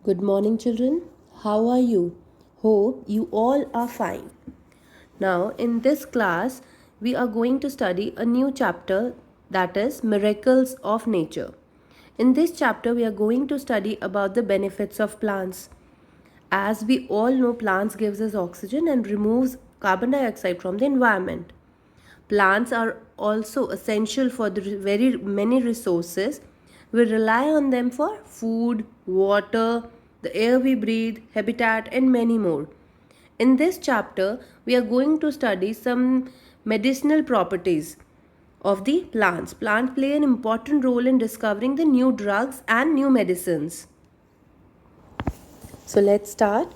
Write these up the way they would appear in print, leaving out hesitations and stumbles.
Good morning, children. How are you? Hope you all are fine. Now, in this class, we are going to study a new chapter, that is Miracles of Nature. In this chapter, we are going to study about the benefits of plants. As we all know, plants gives us oxygen and removes carbon dioxide from the environment. Plants are also essential for the very many resources. We rely on them for food, water, the air we breathe, habitat, and many more. In this chapter, we are going to study some medicinal properties of the plants. Plants play an important role in discovering the new drugs and new medicines. So let's start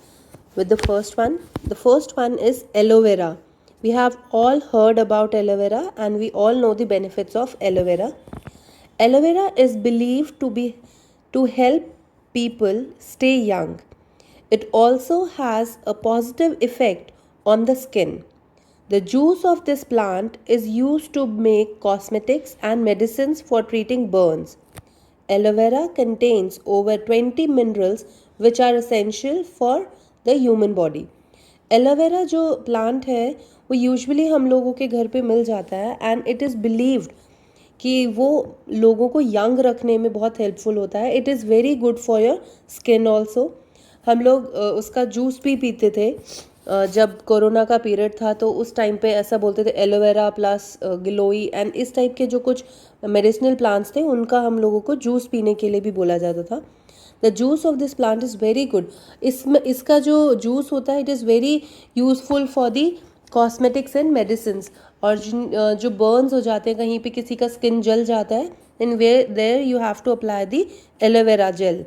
with the first one. The first one is aloe vera. We have all heard about aloe vera and we all know the benefits of aloe vera. Aloe vera is believed to help people stay young. It also has a positive effect on the skin. The juice of this plant is used to make cosmetics and medicines for treating burns. Aloe vera contains over 20 minerals which are essential for the human body. Aloe vera जो plant है वो usually हम लोगों के घर पे मिल जाता है एंड इट इज़ बिलीव्ड कि वो लोगों को यंग रखने में बहुत हेल्पफुल होता है. It is very good for your skin also. हम लोग उसका जूस भी पीते थे जब कोरोना का पीरियड था, तो उस टाइम पे ऐसा बोलते थे एलोवेरा प्लस गिलोई एंड इस टाइप के जो कुछ मेडिसिनल प्लांट्स थे उनका हम लोगों को जूस पीने के लिए भी बोला जाता था. The juice of this plant is very good. इसका जो जूस होता है it is very useful for the cosmetics and medicine. और जो बर्न्स हो जाते हैं, कहीं पे किसी का स्किन जल जाता है, then there you have to apply the aloe vera gel.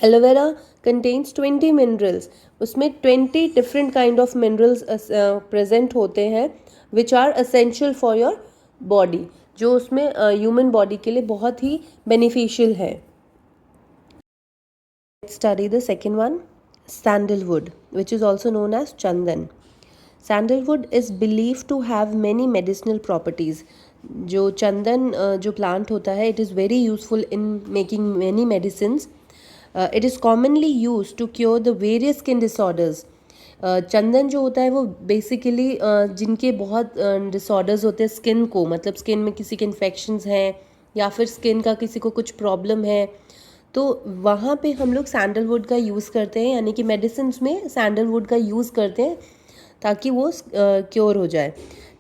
Aloe vera contains 20 minerals. उसमें 20 different kind of minerals present होते हैं which are essential for your body, जो उसमें ह्यूमन बॉडी के लिए बहुत ही बेनिफिशियल है. Let's study the second one, sandalwood, which is also known as chandan. Sandalwood is believed to have many medicinal properties. जो चंदन जो प्लांट होता है, it is very useful in making many medicines. It is commonly used to cure the various skin disorders. चंदन जो होता है वो basically जिनके बहुत डिसऑर्डर्स होते हैं स्किन को, मतलब स्किन में किसी के इन्फेक्शंस हैं या फिर स्किन का किसी को कुछ प्रॉब्लम है, तो वहाँ पे हम लोग सैंडलवुड का यूज़ करते हैं, यानी कि मेडिसिन में सैंडलवुड का यूज़ करते हैं ताकि वो क्योर हो जाए.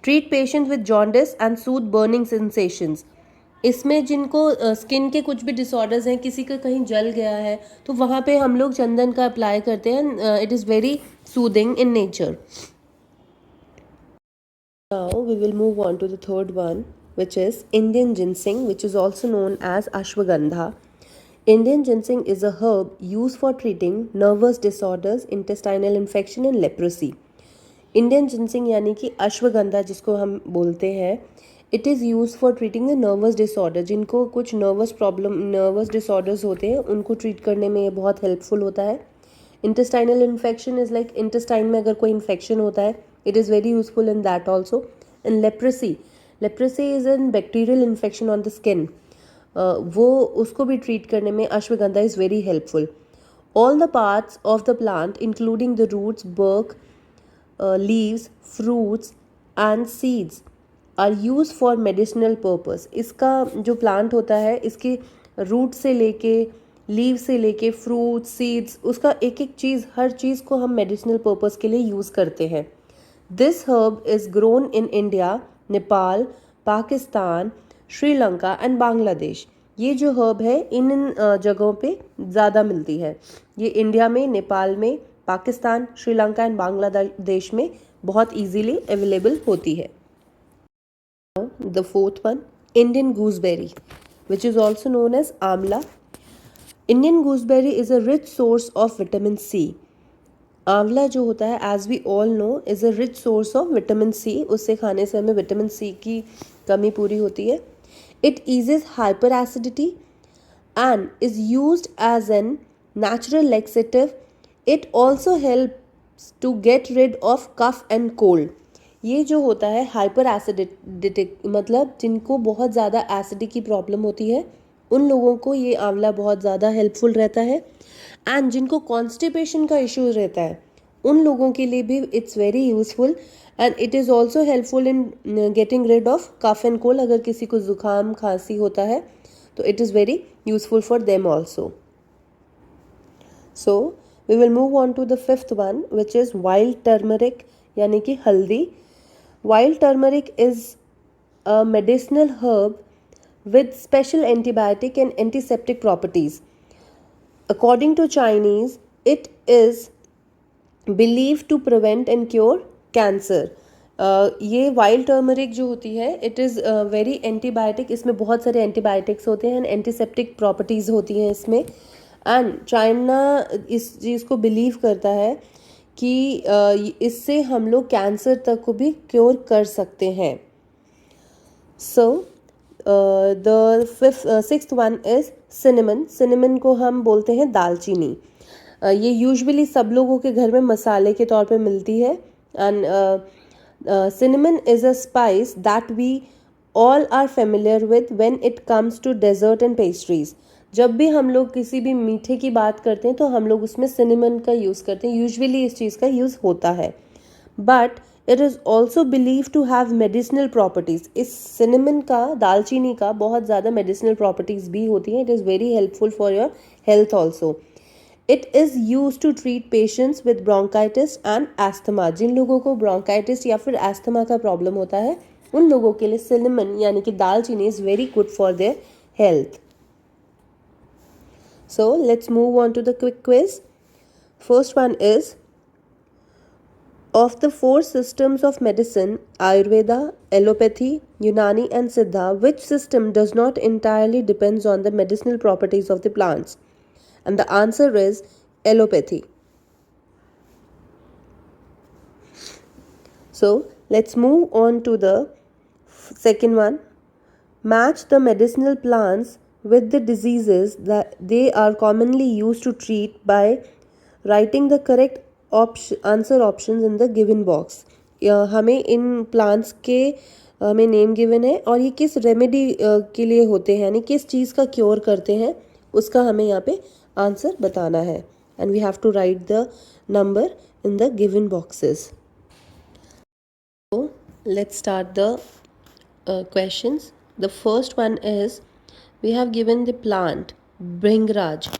Treat patient with jaundice and Sood burning sensations. इसमें जिनको स्किन के कुछ भी डिसऑर्डर्स हैं, किसी का कहीं जल गया है, तो वहाँ पे हम लोग चंदन का अप्लाई करते हैं. It is very soothing in nature. Now we will move on to the third one, which is Indian ginseng, which is also known as ashwagandha. Indian ginseng is a herb used for treating nervous disorders, intestinal infection and leprosy. Indian ginseng यानी कि अश्वगंधा जिसको हम बोलते हैं, it is use for treating the nervous disorder. जिनको कुछ nervous disorders होते हैं उनको ट्रीट करने में ये बहुत हेल्पफुल होता है. Intestinal infection is like intestine में अगर कोई इन्फेक्शन होता है, it is very useful in that also. In leprosy is an bacterial infection on the skin. वो उसको भी ट्रीट करने में ashwagandha is very helpful. All the parts of the plant including the roots, bark, leaves, fruits and seeds are use for medicinal purpose. इसका जो plant होता है, इसके रूट से लेके लीव से लेके फ्रूट सीड्स, उसका एक एक चीज़, हर चीज़ को हम मेडिसिनल पर्पस के लिए यूज़ करते हैं. This herb is grown in India, Nepal, Pakistan, Sri Lanka and Bangladesh. ये जो हर्ब है इन जगहों पे ज़्यादा मिलती है. ये इंडिया में, नेपाल में, पाकिस्तान, श्रीलंका एंड बांग्लादेश में बहुत इजीली अवेलेबल होती है. The fourth one, Indian gooseberry, which is also known as amla. Indian gooseberry is a rich source of vitamin C. आंवला जो होता है, as we all know, is a rich source of vitamin C. उससे खाने से हमें vitamin C की कमी पूरी होती है. It eases hyper acidity and is used as an natural laxative. It also helps to get rid of cough and cold. ये जो होता है हाइपर एसिडिटिक, मतलब जिनको बहुत ज़्यादा एसिडिटी की प्रॉब्लम होती है उन लोगों को ये आंवला बहुत ज़्यादा हेल्पफुल रहता है। एंड जिनको कॉन्स्टिपेशन का इशू रहता है उन लोगों के लिए भी it's very useful. And it is also helpful in getting rid of cough and cold. अगर किसी को ज़ुकाम खांसी होता है तो it is very useful for them also. So we will move on to the fifth one which is wild turmeric यानी कि हल्दी। Wild turmeric is a medicinal herb with special antibiotic and antiseptic properties. According to Chinese, it is believed to prevent and cure cancer. ये wild turmeric जो होती है it is very antibiotic, इसमें बहुत सारे एंटीबायोटिक्स होते हैं एंड एंटीसेप्टिक प्रॉपर्टीज़ होती हैं इसमें। एंड चाइना इस चीज़ को बिलीव करता है कि इससे हम लोग कैंसर तक को भी क्योर कर सकते हैं। So, the sixth one is cinnamon. Cinnamon को हम बोलते हैं दालचीनी। ये यूजुअली सब लोगों के घर में मसाले के तौर पे मिलती है। And cinnamon is a spice that we all are familiar with when it comes to dessert and pastries. जब भी हम लोग किसी भी मीठे की बात करते हैं तो हम लोग उसमें cinnamon का यूज़ करते हैं। यूजुअली इस चीज़ का यूज़ होता है, but it is also believe to have medicinal properties. इस सिनेमन का, दालचीनी का बहुत ज़्यादा मेडिसिनल प्रॉपर्टीज़ भी होती हैं। It is very helpful for your health also. It is use to treat patients with bronchitis and asthma. जिन लोगों को ब्रोंकाइटिस या फिर एस्थमा का प्रॉब्लम होता है उन लोगों के लिए सिनेमन यानी कि दालचीनी is very good for their health. So let's move on to the quick quiz. First one is, of the four systems of medicine, Ayurveda, Allopathy, Unani and Siddha, which system does not entirely depends on the medicinal properties of the plants? And the answer is Allopathy. So let's move on to the second one. Match the medicinal plants with the diseases that they are commonly used to treat by writing the correct answer options in the given box. हमें in plants के हमें name given है और ये किस remedy के लिए होते हैं यानी किस चीज़ का क्योर करते हैं उसका हमें यहाँ पे आंसर बताना है। And we have to write the number in the given boxes. So let's start the questions. The first one is, we have given the plant Bhringraj.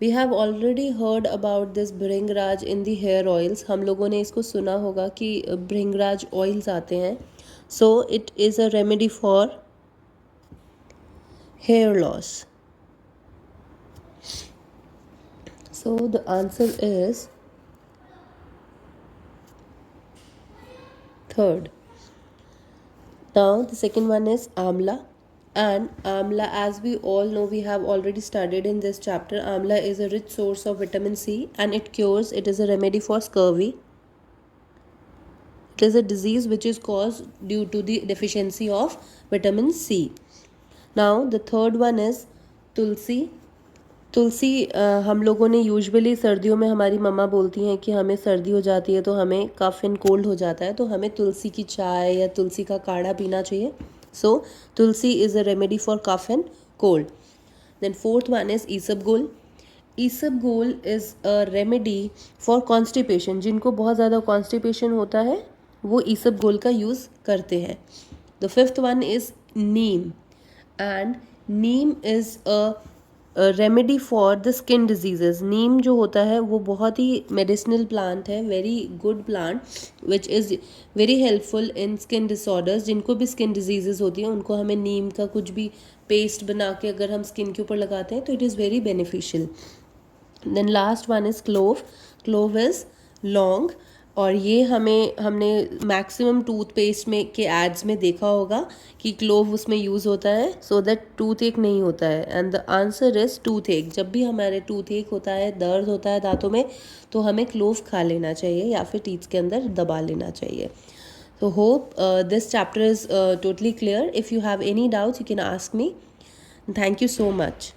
We have already heard about this Bhringraj in the hair oils. हम लोगों ने इसको सुना होगा कि Bhringraj oils आते हैं. So it is a remedy for hair loss. So the answer is third. Now the second one is Amla. And Amla, as we all know, we have already studied in this chapter, Amla is a rich source of vitamin C and it is a remedy for scurvy. It is a disease which is caused due to the deficiency of vitamin C. Now the third one is तुलसी. तुलसी हम लोगों ने usually सर्दियों में हमारी मम्मा बोलती हैं कि हमें सर्दी हो जाती है तो हमें कफ एंड कोल्ड हो जाता है, तो हमें तुलसी की चाय या तुलसी का काढ़ा पीना चाहिए. So tulsi is a remedy for cough and cold. Then fourth one is isabgol. Isabgol is a remedy for constipation. जिनको बहुत ज़्यादा constipation होता है वो isabgol का use करते हैं. The fifth one is neem. And neem is a remedy for the skin diseases. नीम जो होता है वो बहुत ही मेडिसिनल प्लांट है, very good plant which is very helpful in skin disorders. जिनको भी स्किन डिजीजेज होती हैं उनको हमें नीम का कुछ भी पेस्ट बना के अगर हम स्किन के ऊपर लगाते हैं तो it is very beneficial. Then last one is clove. Clove is लौंग और ये हमने मैक्सिमम टूथपेस्ट में के एड्स में देखा होगा कि क्लोव उसमें यूज़ होता है सो दैट टूथ एक नहीं होता है. And the answer is tooth एक. जब भी हमारे टूथ एक होता है, दर्द होता है दांतों में, तो हमें क्लोव खा लेना चाहिए या फिर टीथ के अंदर दबा लेना चाहिए. So hope this chapter is totally clear. If you have any doubts you can ask me. Thank you so much.